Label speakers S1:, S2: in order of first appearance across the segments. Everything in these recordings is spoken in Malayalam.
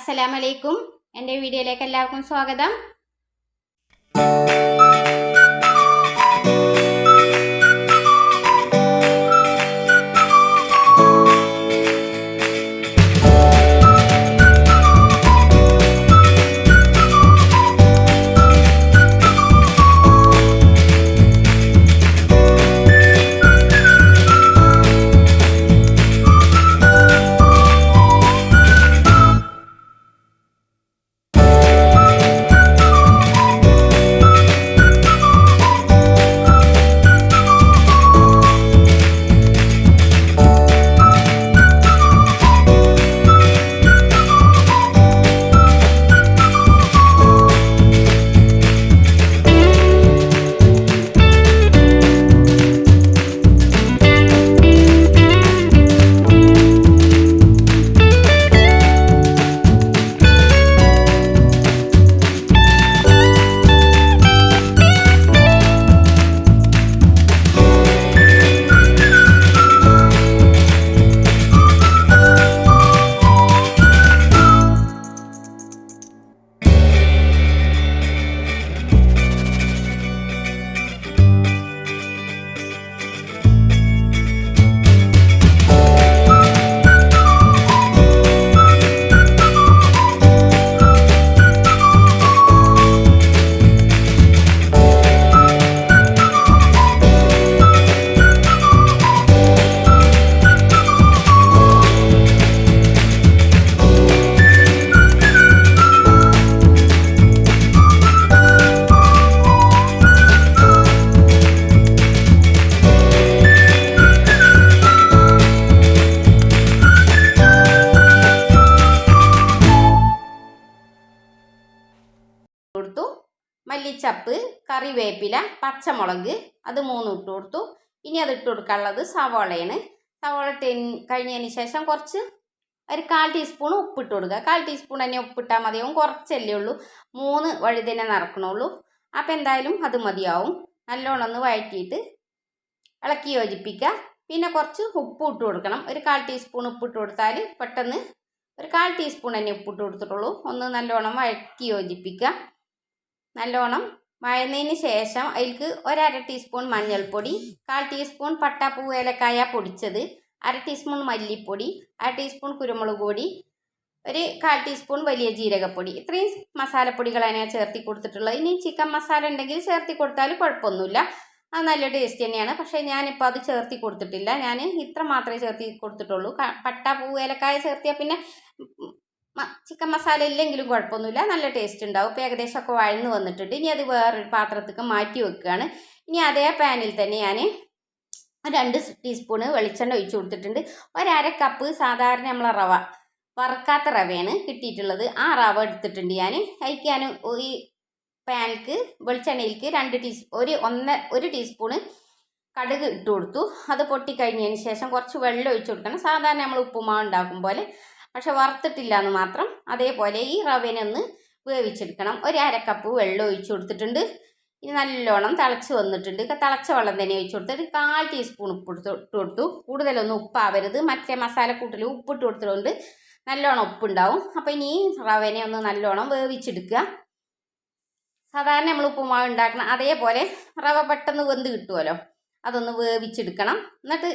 S1: അസ്സലാമലൈക്കും. എൻ്റെ വീഡിയോയിലേക്ക് എല്ലാവർക്കും സ്വാഗതം. കൊടുത്തു. മല്ലിച്ചപ്പ്, കറിവേപ്പില, പച്ചമുളക് അത് 3 ഇട്ട് കൊടുത്തു. ഇനി അത് ഇട്ട് കൊടുക്കാനുള്ളത് സവാളയാണ്. സവാള കഴിഞ്ഞതിന് ശേഷം കുറച്ച് ഒരു 1/4 ടീസ്പൂൺ ഉപ്പിട്ട് കൊടുക്കുക. 1/4 ടീസ്പൂൺ തന്നെ ഉപ്പിട്ടാൽ മതിയാവും. കുറച്ചല്ലേ ഉള്ളൂ, 3 വഴുതന നിറക്കണുള്ളൂ. അപ്പം എന്തായാലും അത് മതിയാവും. നല്ലോണം ഒന്ന് വഴറ്റിയിട്ട് ഇളക്കി യോജിപ്പിക്കുക. പിന്നെ കുറച്ച് ഉപ്പ് ഇട്ട് കൊടുക്കണം. ഒരു 1/4 ടീസ്പൂൺ ഉപ്പിട്ട് കൊടുത്താൽ പെട്ടെന്ന്, ഒരു 1/4 ടീസ്പൂൺ തന്നെ ഉപ്പിട്ട് കൊടുത്തിട്ടുള്ളൂ. ഒന്ന് നല്ലോണം വഴറ്റി യോജിപ്പിക്കുക. നല്ലോണം വഴന്നതിന് ശേഷം അതിലേക്ക് 1/2 ടീസ്പൂൺ മഞ്ഞൾപ്പൊടി, 1/4 ടീസ്പൂൺ പട്ട, പൂവ്, ഏലക്കായ പൊടിച്ചത്, 1/2 ടീസ്പൂൺ മല്ലിപ്പൊടി, 1/2 ടീസ്പൂൺ കുരുമുളക് പൊടി, ഒരു 1/4 ടീസ്പൂൺ വലിയ ജീരകപ്പൊടി. ഇത്രയും മസാലപ്പൊടികളാണ് ഞാൻ ചേർത്തി കൊടുത്തിട്ടുള്ളത്. ഇനി ചിക്കൻ മസാല ഉണ്ടെങ്കിൽ ചേർത്തി കൊടുത്താൽ കുഴപ്പമൊന്നുമില്ല, അത് നല്ല ടേസ്റ്റ് തന്നെയാണ്. പക്ഷേ ഞാനിപ്പോൾ അത് ചേർത്തി കൊടുത്തിട്ടില്ല. ഞാൻ ഇത്ര മാത്രമേ ചേർത്തി കൊടുത്തിട്ടുള്ളൂ. പട്ട, പൂവ്, ഏലക്കായ ചേർത്തിയാൽ പിന്നെ ചിക്കൻ മസാല ഇല്ലെങ്കിലും കുഴപ്പമൊന്നുമില്ല, നല്ല ടേസ്റ്റ് ഉണ്ടാവും. ഇപ്പോൾ ഏകദേശമൊക്കെ വഴന്ന് വന്നിട്ടുണ്ട്. ഇനി അത് വേറൊരു പാത്രത്തേക്ക് മാറ്റി വെക്കുകയാണ്. ഇനി അതേ പാനിൽ തന്നെ ഞാൻ 2 ടീസ്പൂണ് വെളിച്ചെണ്ണ ഒഴിച്ച് കൊടുത്തിട്ടുണ്ട്. 1/2 കപ്പ് സാധാരണ നമ്മളെ റവ, വറുക്കാത്ത റവയാണ് കിട്ടിയിട്ടുള്ളത്. ആ റവ എടുത്തിട്ടുണ്ട് ഞാൻ. അതിലേക്ക് ഞാൻ ഈ പാനിലേക്ക് വെളിച്ചെണ്ണയിലേക്ക് 1 ടീസ്പൂണ് കടുക് ഇട്ട് കൊടുത്തു. അത് പൊട്ടിക്കഴിഞ്ഞതിന് ശേഷം കുറച്ച് വെള്ളം ഒഴിച്ച് കൊടുക്കണം, സാധാരണ നമ്മൾ ഉപ്പുമാവ് ഉണ്ടാക്കും പോലെ. പക്ഷെ വറുത്തിട്ടില്ല എന്ന് മാത്രം. അതേപോലെ ഈ റവേനെ ഒന്ന് വേവിച്ചെടുക്കണം. 1/2 കപ്പ് വെള്ളം ഒഴിച്ച് കൊടുത്തിട്ടുണ്ട്. ഇനി നല്ലോണം തിളച്ച് വന്നിട്ടുണ്ട്. തിളച്ച വെള്ളം തന്നെ ഒഴിച്ച് കൊടുത്തിട്ട് 1/4 ടീസ്പൂൺ ഉപ്പ് ഇട്ട് കൊടുത്തു. കൂടുതലൊന്നും ഉപ്പാവരുത്, മറ്റേ മസാലക്കൂട്ടിൽ ഉപ്പിട്ട് കൊടുത്തതുകൊണ്ട് നല്ലോണം ഉപ്പുണ്ടാവും. അപ്പോൾ ഇനി ഈ റവേനെ ഒന്ന് നല്ലോണം വേവിച്ചെടുക്കുക. സാധാരണ നമ്മൾ ഉപ്പുമാവ് ഉണ്ടാക്കണം അതേപോലെ റവ പെട്ടെന്ന് വെന്ത് കിട്ടുമല്ലോ, അതൊന്ന് വേവിച്ചെടുക്കണം. എന്നിട്ട്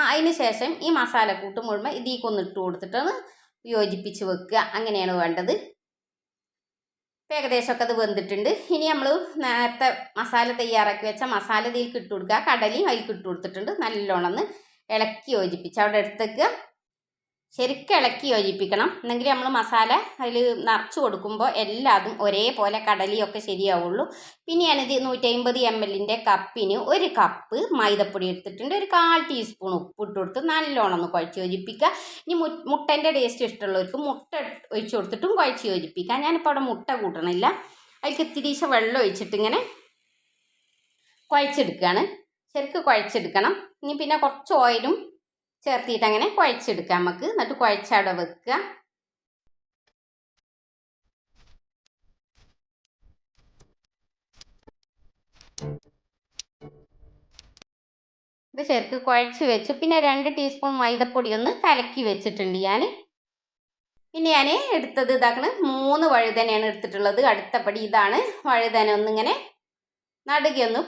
S1: അതിന് ശേഷം ഈ മസാലക്കൂട്ട് മുഴുവൻ ഇതിലേക്കൊന്ന് ഇട്ട് കൊടുത്തിട്ടൊന്ന് യോജിപ്പിച്ച് വെക്കുക. അങ്ങനെയാണ് വേണ്ടത്. ഏകദേശമൊക്കെ അത് വെന്തിട്ടുണ്ട്. ഇനി നമ്മൾ നേരത്തെ മസാല തയ്യാറാക്കി വെച്ച മസാല ഇതിലേക്ക് ഇട്ട് കൊടുക്കുക. കടലയും അതിലേക്ക് ഇട്ട് കൊടുത്തിട്ടുണ്ട്. നല്ലോണം ഒന്ന് ഇളക്കി യോജിപ്പിച്ച് അവിടെ എടുത്തേക്ക് ശരിക്കും ഇളക്കി യോജിപ്പിക്കണം. എന്നെങ്കിൽ നമ്മൾ മസാല അതിൽ നിറച്ച് കൊടുക്കുമ്പോൾ എല്ലാതും ഒരേപോലെ കടലിയൊക്കെ ശരിയാവുള്ളൂ. പിന്നെ ഞാനിത് 150 ml കപ്പിന് 1 കപ്പ് മൈദപ്പൊടി എടുത്തിട്ടുണ്ട്. ഒരു 1/4 ടീസ്പൂൺ ഉപ്പിട്ട് കൊടുത്ത് നല്ലോണം ഒന്ന് കുഴച്ച് യോജിപ്പിക്കുക. ഇനി മുട്ടൻ്റെ ടേസ്റ്റ് ഇഷ്ടമുള്ളവർക്ക് മുട്ട ഒഴിച്ച് കൊടുത്തിട്ടും കുഴച്ച് യോജിപ്പിക്കുക. ഞാനിപ്പോൾ അവിടെ മുട്ട കൂട്ടണില്ല, അതിലേക്ക് ഇത്തിരീശ വെള്ളം ഒഴിച്ചിട്ട് ഇങ്ങനെ കുഴച്ചെടുക്കുകയാണ്. ശരിക്കും കുഴച്ചെടുക്കണം. ഇനി പിന്നെ കുറച്ച് ഓയിലും ചേർത്തിട്ട് അങ്ങനെ കുഴച്ചെടുക്കാം നമുക്ക്. എന്നിട്ട് കുഴച്ചവിടെ വെക്കുക. ഇത് ശരിക്ക് കുഴച്ച് വെച്ചു. പിന്നെ 2 ടീസ്പൂൺ മൈദപ്പൊടി ഒന്ന് കലക്കി വെച്ചിട്ടുണ്ട് ഞാൻ. പിന്നെ ഞാൻ എടുത്തത് ഇതാക്കണ് 3 വഴുതനയാണ് എടുത്തിട്ടുള്ളത്. അടുത്തപടി ഇതാണ് വഴുതന. ഒന്നിങ്ങനെ നടുകെ ഒന്ന്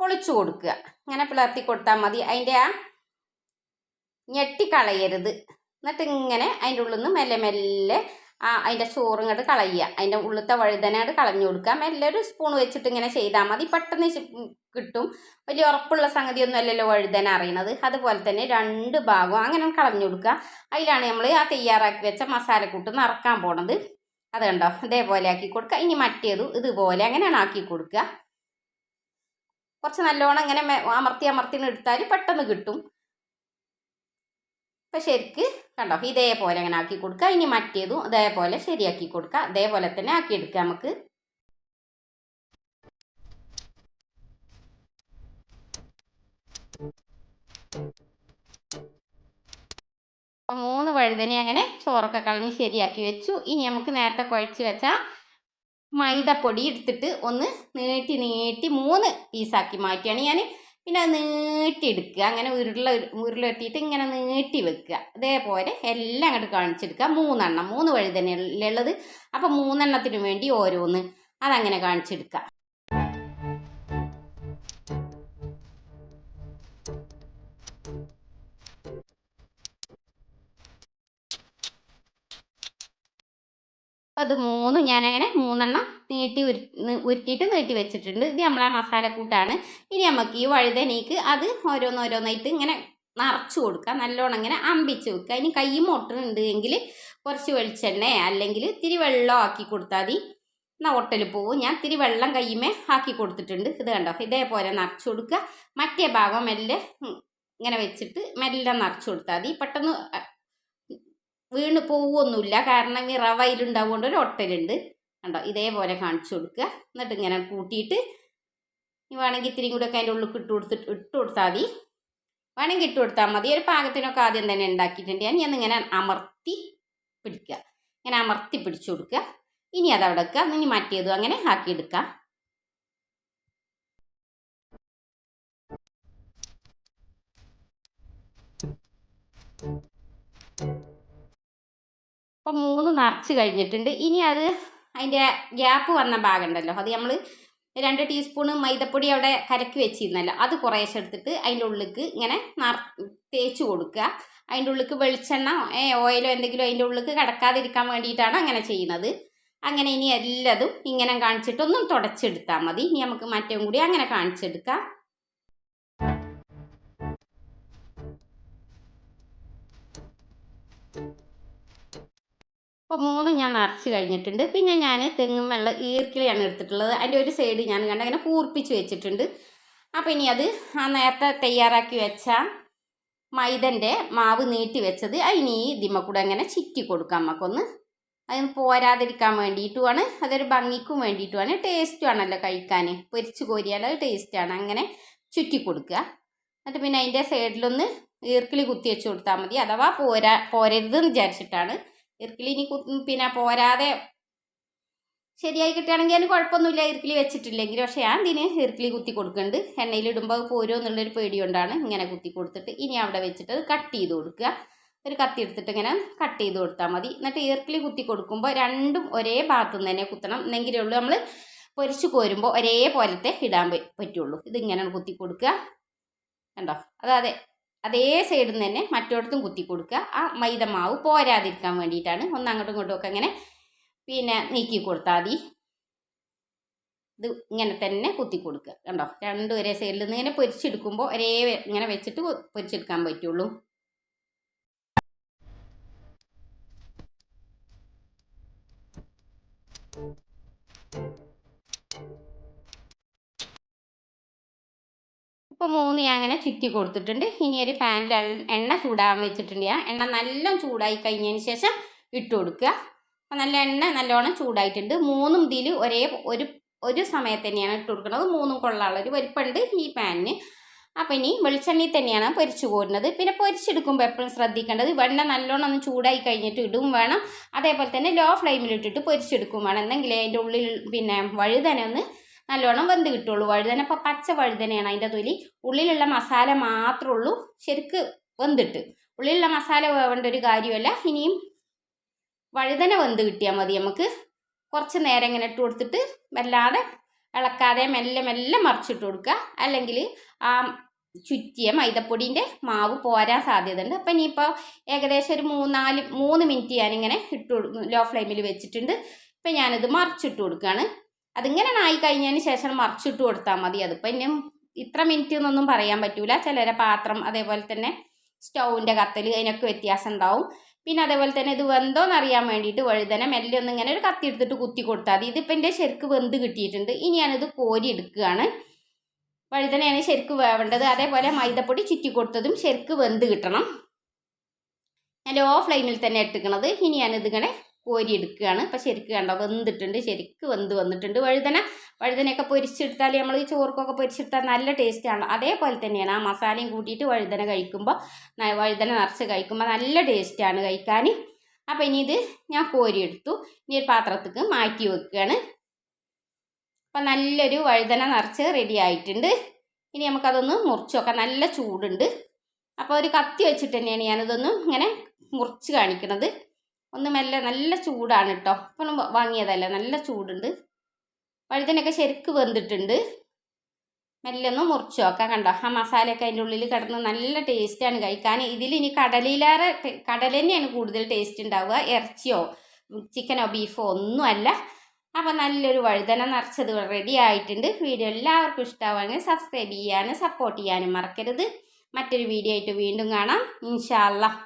S1: പൊളിച്ചു കൊടുക്കുക. ഇങ്ങനെ പിളർത്തി കൊടുത്താൽ മതി. അതിൻ്റെ ആ ഞെട്ടിക്കളയരുത്. എന്നിട്ട് ഇങ്ങനെ അതിൻ്റെ ഉള്ളിൽ നിന്ന് മെല്ലെ മെല്ലെ അതിൻ്റെ ചോറ് ഇങ്ങോട്ട് കളയുക. അതിൻ്റെ ഉള്ളിലത്തെ വഴുതനയോട് കളഞ്ഞു കൊടുക്കുക. മെല്ലെ ഒരു സ്പൂൺ വെച്ചിട്ട് ഇങ്ങനെ ചെയ്താൽ മതി. പെട്ടെന്ന് കിട്ടും. വലിയ ഉറപ്പുള്ള സംഗതിയൊന്നും അല്ലല്ലോ വഴുതന അറിയണത്. അതുപോലെ തന്നെ 2 ഭാഗവും അങ്ങനെ കളഞ്ഞു കൊടുക്കുക. അതിലാണ് നമ്മൾ ആ തയ്യാറാക്കി വെച്ച മസാലക്കൂട്ട് നിറക്കാൻ പോണത്. അത് കണ്ടോ, ഇതേപോലെ ആക്കി കൊടുക്കുക. ഇനി മറ്റേതും ഇതുപോലെ അങ്ങനെയാണ് ആക്കി കൊടുക്കുക. കുറച്ച് നല്ലോണം ഇങ്ങനെ അമർത്തി എടുത്താൽ പെട്ടെന്ന് കിട്ടും. അപ്പം ശരിക്ക് കണ്ടോ, ഇതേപോലെ അങ്ങനെ ആക്കി കൊടുക്കുക. ഇനി മറ്റേതും ഇതേപോലെ ശരിയാക്കി കൊടുക്കുക. അതേപോലെ തന്നെ ആക്കിയെടുക്കുക നമുക്ക്. അപ്പം 3 വഴുതന അങ്ങനെ ചോറൊക്കെ കളഞ്ഞ് ശരിയാക്കി വെച്ചു. ഇനി നമുക്ക് നേരത്തെ കുഴച്ച് വെച്ച മൈദപ്പൊടി എടുത്തിട്ട് ഒന്ന് നീട്ടി 3 പീസാക്കി മാറ്റിയാണ് ഞാൻ. പിന്നെ അത് നീട്ടിയെടുക്കുക. അങ്ങനെ ഉരുളെട്ടിയിട്ട് ഇങ്ങനെ നീട്ടി വെക്കുക. അതേപോലെ എല്ലാം അങ്ങോട്ട് കാണിച്ചെടുക്കുക. 3 വഴുതനയുള്ളത്. അപ്പം 3 വേണ്ടി ഓരോന്ന് അതങ്ങനെ കാണിച്ചെടുക്കുക. അത് 3 ഞാനങ്ങനെ 3 നീട്ടി ഉരുട്ടിയിട്ട് നീട്ടി വെച്ചിട്ടുണ്ട്. ഇത് നമ്മളെ മസാലക്കൂട്ടാണ്. ഇനി നമുക്ക് ഈ വഴുതനയ്ക്ക് അത് ഓരോന്നോരോന്നായിട്ട് ഇങ്ങനെ നിറച്ച് കൊടുക്കുക. നല്ലോണം ഇങ്ങനെ അമ്പിച്ച് വെക്കുക. ഇനി കൈ മൊട്ടുന്നുണ്ട് എങ്കിൽ കുറച്ച് വെളിച്ചെണ്ണ അല്ലെങ്കിൽ ഇത്തിരി വെള്ളം ആക്കി കൊടുത്താൽ മതി. എന്നാൽ ഒട്ടൽ പോവും. ഞാൻ ഇത്തിരി വെള്ളം കയ്യുമേ ആക്കി കൊടുത്തിട്ടുണ്ട്. ഇത് കണ്ടോ, ഇതേപോലെ നിറച്ച് കൊടുക്കുക. മറ്റേ ഭാഗം മെല്ലെ ഇങ്ങനെ വെച്ചിട്ട് മെല്ലെ നിറച്ച് കൊടുത്താൽ മതി. പെട്ടെന്ന് വീണ് പോവുമൊന്നുമില്ല. കാരണം ഈ റവയിലുണ്ടാവുകൊണ്ട് ഒരു ഒട്ടലുണ്ട്. കണ്ടോ, ഇതേപോലെ കാണിച്ചു കൊടുക്കുക. എന്നിട്ട് ഇങ്ങനെ കൂട്ടിയിട്ട് വേണമെങ്കിൽ ഇത്തിരി കൂടെ ഒക്കെ അതിൻ്റെ ഉള്ളിൽ ഇട്ട് കൊടുത്താൽ മതി. വേണമെങ്കിൽ ഇട്ട് കൊടുത്താൽ മതി. ഒരു പാകത്തിനൊക്കെ ആദ്യം തന്നെ ഉണ്ടാക്കിയിട്ടുണ്ട്. ഞാൻ ഇങ്ങനെ അമർത്തി പിടിക്കുക. ഇങ്ങനെ അമർത്തി പിടിച്ചു കൊടുക്കുക. ഇനി അതവിടെ വെക്കുക. ഇനി മറ്റേതും അങ്ങനെ ആക്കിയെടുക്കുക. അപ്പം 3 നിറച്ച് കഴിഞ്ഞിട്ടുണ്ട്. ഇനി അത് അതിൻ്റെ ഗ്യാപ്പ് വന്ന ഭാഗം ഉണ്ടല്ലോ, അത് നമ്മൾ 2 ടീസ്പൂണ് മൈദപ്പൊടി അവിടെ കലക്കി വെച്ചിരുന്നല്ലോ, അത് കുറേശ്ശെ എടുത്തിട്ട് അതിൻ്റെ ഉള്ളിലേക്ക് ഇങ്ങനെ തേച്ച് കൊടുക്കുക. അതിൻ്റെ ഉള്ളിലേക്ക് വെളിച്ചെണ്ണ ഓയിലോ എന്തെങ്കിലും അതിൻ്റെ ഉള്ളിലേക്ക് കിടക്കാതിരിക്കാൻ വേണ്ടിയിട്ടാണ് അങ്ങനെ ചെയ്യുന്നത്. അങ്ങനെ ഇനി എല്ലാതും ഇങ്ങനെ കാണിച്ചിട്ടൊന്നും തുടച്ചെടുത്താൽ മതി. ഇനി നമുക്ക് മറ്റേം കൂടി അങ്ങനെ കാണിച്ചെടുക്കാം. അപ്പോൾ 3 ഞാൻ നിറച്ച് കഴിഞ്ഞിട്ടുണ്ട്. പിന്നെ ഞാൻ തെങ്ങും വെള്ളം ഈർക്കിളിയാണ് എടുത്തിട്ടുള്ളത്. അതിൻ്റെ ഒരു സൈഡ് ഞാൻ കണ്ട് അങ്ങനെ കൂർപ്പിച്ച് വെച്ചിട്ടുണ്ട്. അപ്പോൾ ഇനി അത് ആ നേരത്തെ തയ്യാറാക്കി വെച്ച മൈദൻ്റെ മാവ് നീട്ടി വെച്ചത് അതിന് ഈ ഇതിമ്മ കൂടെ അങ്ങനെ ചിറ്റി കൊടുക്കാം. നമുക്കൊന്ന് അതിന് പോരാതിരിക്കാൻ വേണ്ടിയിട്ടുമാണ്, അതൊരു ഭംഗിക്കും വേണ്ടിയിട്ടുമാണ്. ടേസ്റ്റുമാണല്ലോ കഴിക്കാൻ. പൊരിച്ച് കോരിയാൽ അത് ടേസ്റ്റാണ്. അങ്ങനെ ചുറ്റി കൊടുക്കുക. എന്നിട്ട് പിന്നെ അതിൻ്റെ സൈഡിലൊന്ന് ഈർക്കിളി കുത്തി വെച്ച് കൊടുത്താൽ മതി. അഥവാ പോരരുതെന്ന് വിചാരിച്ചിട്ടാണ്. ഈർക്കിളി ഇനി പിന്നെ പോരാതെ ശരിയായി കിട്ടുകയാണെങ്കിൽ അതിന് കുഴപ്പമൊന്നുമില്ല, ഈർക്കിളി വെച്ചിട്ടില്ലെങ്കിൽ. പക്ഷേ ഞാൻ ഇതിന് ഈർക്കിളി കുത്തി കൊടുക്കുന്നുണ്ട്. എണ്ണയിലിടുമ്പോൾ പോരുമോ എന്നുള്ളൊരു പേടി കൊണ്ടാണ് ഇങ്ങനെ കുത്തി കൊടുത്തിട്ട്. ഇനി അവിടെ വെച്ചിട്ട് അത് കട്ട് ചെയ്ത് കൊടുക്കുക. ഒരു കത്തി എടുത്തിട്ട് ഇങ്ങനെ കട്ട് ചെയ്ത് കൊടുത്താൽ മതി. എന്നിട്ട് ഈർക്കിളി കുത്തി കൊടുക്കുമ്പോൾ രണ്ടും ഒരേ ഭാഗത്തു നിന്ന് തന്നെ കുത്തണം. എന്നെങ്കിലേ ഉള്ളൂ നമ്മൾ പൊരിച്ച് കോരുമ്പോൾ ഒരേപോലത്തെ ഇടാൻ പറ്റുള്ളൂ. ഇതിങ്ങനെ കുത്തി കൊടുക്കുക. കണ്ടോ, അതേ സൈഡിൽ നിന്ന് തന്നെ മറ്റോടത്തും കുത്തി കൊടുക്കുക. ആ മൈദ മാവ് പോരാതിരിക്കാൻ വേണ്ടിയിട്ടാണ്. ഒന്ന് അങ്ങോട്ടും ഇങ്ങോട്ടും ഒക്കെ അങ്ങനെ പിന്നെ നീക്കി കൊടുത്താൽ മതി. ഇത് ഇങ്ങനെ തന്നെ കുത്തി കൊടുക്കുക. കണ്ടോ, രണ്ടും ഒരേ സൈഡിൽ നിന്ന് ഇങ്ങനെ പൊരിച്ചെടുക്കുമ്പോൾ ഒരേ ഇങ്ങനെ വെച്ചിട്ട് പൊരിച്ചെടുക്കാൻ പറ്റുള്ളൂ. ഇപ്പോൾ 3 ഞാൻ അങ്ങനെ ചുറ്റി കൊടുത്തിട്ടുണ്ട്. ഇനി ഒരു പാനിൽ എണ്ണ ചൂടാൻ വെച്ചിട്ടുണ്ട്. എണ്ണ നല്ല ചൂടായി കഴിഞ്ഞതിന് ശേഷം ഇട്ട് കൊടുക്കുക. അപ്പോൾ നല്ല എണ്ണ നല്ലോണം ചൂടായിട്ടുണ്ട്. 3 ഇതിൽ ഒരു സമയത്ത് തന്നെയാണ് ഇട്ട് കൊടുക്കുന്നത്. 3 കൊള്ളാനുള്ളൊരു വലിപ്പമുണ്ട് ഈ പാനിന്. അപ്പോൾ ഇനി വെളിച്ചെണ്ണയിൽ തന്നെയാണ് പൊരിച്ചു കോരുന്നത്. പിന്നെ പൊരിച്ചെടുക്കുമ്പോൾ എപ്പോഴും ശ്രദ്ധിക്കേണ്ടത് വെണ്ണ നല്ലോണം ഒന്ന് ചൂടായി കഴിഞ്ഞിട്ട് ഇടും വേണം. അതേപോലെ തന്നെ ലോ ഫ്ലെയിമിലിട്ടിട്ട് പൊരിച്ചെടുക്കും വേണം. എന്നെങ്കിലേ അതിൻ്റെ ഉള്ളിൽ പിന്നെ വഴുതന ഒന്ന് നല്ലോണം വെന്ത് കിട്ടുള്ളൂ. വഴുതന ഇപ്പോൾ പച്ച വഴുതനയാണ്. അതിൻ്റെ തൊലി, ഉള്ളിലുള്ള മസാല മാത്രമേ ഉള്ളൂ ശരിക്ക് വെന്തിട്ട്. ഉള്ളിലുള്ള മസാല വേവേണ്ട ഒരു കാര്യമല്ല. ഇനിയും വഴുതന വെന്ത് കിട്ടിയാൽ മതി നമുക്ക്. കുറച്ച് നേരം ഇങ്ങനെ ഇട്ട് കൊടുത്തിട്ട് വല്ലാതെ ഇളക്കാതെ മെല്ലെ മെല്ലെ മറിച്ചിട്ട് കൊടുക്കുക. അല്ലെങ്കിൽ ആ ചുറ്റിയ മൈദപ്പൊടിൻ്റെ മാവ് പോരാൻ സാധ്യതയുണ്ട്. അപ്പം ഇനിയിപ്പോൾ ഏകദേശം ഒരു 3 മിനിറ്റ് ഞാനിങ്ങനെ ലോ ഫ്ലെയിമിൽ വെച്ചിട്ടുണ്ട്. ഇപ്പം ഞാനിത് മറിച്ചിട്ട് കൊടുക്കുകയാണ്. അതിങ്ങനെ ആയി കഴിഞ്ഞതിന് ശേഷം മറിച്ചിട്ട് കൊടുത്താൽ മതി. അതിപ്പോൾ ഇനി ഇത്ര മിനിറ്റ് എന്നൊന്നും പറയാൻ പറ്റൂല. ചിലരെ പാത്രം അതേപോലെ തന്നെ സ്റ്റൗവിൻ്റെ കത്തൽ അതിനൊക്കെ വ്യത്യാസം ഉണ്ടാവും. പിന്നെ അതേപോലെ തന്നെ ഇത് വെന്തോന്ന് അറിയാൻ വേണ്ടിയിട്ട് വഴുതന മെല്ലെ ഒന്ന് ഇങ്ങനെ ഒരു കത്തി എടുത്തിട്ട് കുത്തി കൊടുത്താൽ മതി. ഇതിപ്പോൾ എൻ്റെ ശരിക്ക് വെന്ത് കിട്ടിയിട്ടുണ്ട്. ഇനി ഞാനിത് കോരി എടുക്കുകയാണ്. വഴുതനയാണ് ശരിക്ക് വേവേണ്ടത്. അതേപോലെ മൈദപ്പൊടി ചുറ്റി കൊടുത്തതും ശരിക്ക് വെന്ത് കിട്ടണം. ഞാൻ ലോ ഫ്ലെയിമിൽ തന്നെ ഇട്ടിക്കണത്. ഇനി ഞാനിതിങ്ങനെ കോരി എടുക്കുകയാണ്. അപ്പോൾ ശരിക്ക് കണ്ടോ വെന്തിട്ടുണ്ട്, ശരിക്ക് വെന്ത് വന്നിട്ടുണ്ട്. വഴുതനയൊക്കെ പൊരിച്ചെടുത്താൽ നമ്മൾ ഈ ചോർക്കൊക്കെ പൊരിച്ചെടുത്താൽ നല്ല ടേസ്റ്റാണ്. അതേപോലെ തന്നെയാണ് ആ മസാലയും കൂട്ടിയിട്ട് വഴുതന കഴിക്കുമ്പോൾ, വഴുതന നിറച്ച് കഴിക്കുമ്പോൾ നല്ല ടേസ്റ്റാണ് കഴിക്കാൻ. അപ്പോൾ ഇനി ഇത് ഞാൻ കോരിയെടുത്തു. ഇനി ഒരു പാത്രത്തേക്ക് മാറ്റി വെക്കുകയാണ്. അപ്പം നല്ലൊരു വഴുതന നിറച്ച് റെഡി ആയിട്ടുണ്ട്. ഇനി നമുക്കതൊന്ന് മുറിച്ച് നോക്കാം. നല്ല ചൂടുണ്ട്. അപ്പോൾ ഒരു കത്തി വെച്ചിട്ട് തന്നെയാണ് ഞാനിതൊന്നും ഇങ്ങനെ മുറിച്ച് കാണിക്കണത്. ഒന്ന് മെല്ലെ, നല്ല ചൂടാണ് കേട്ടോ. ഇപ്പം വാങ്ങിയതല്ല, നല്ല ചൂടുണ്ട്. വഴുതനയൊക്കെ ശരിക്ക് വെന്തിട്ടുണ്ട്. മെല്ലെ ഒന്ന് മുറിച്ച് നോക്കാം. കണ്ടോ ആ മസാലയൊക്കെ അതിൻ്റെ ഉള്ളിൽ കിടന്ന് നല്ല ടേസ്റ്റാണ് കഴിക്കാൻ. ഇതിൽ ഇനി കടല തന്നെയാണ് കൂടുതൽ ടേസ്റ്റ് ഉണ്ടാവുക. ഇറച്ചിയോ ചിക്കനോ ബീഫോ ഒന്നുമല്ല. അപ്പോൾ നല്ലൊരു വഴുതന നിറച്ചത് റെഡി ആയിട്ടുണ്ട്. വീഡിയോ എല്ലാവർക്കും ഇഷ്ടമാവുകയാണെങ്കിൽ സബ്സ്ക്രൈബ് ചെയ്യാനും സപ്പോർട്ട് ചെയ്യാനും മറക്കരുത്. മറ്റൊരു വീഡിയോ ആയിട്ട് വീണ്ടും കാണാം ഇൻഷാ അല്ലാഹ്.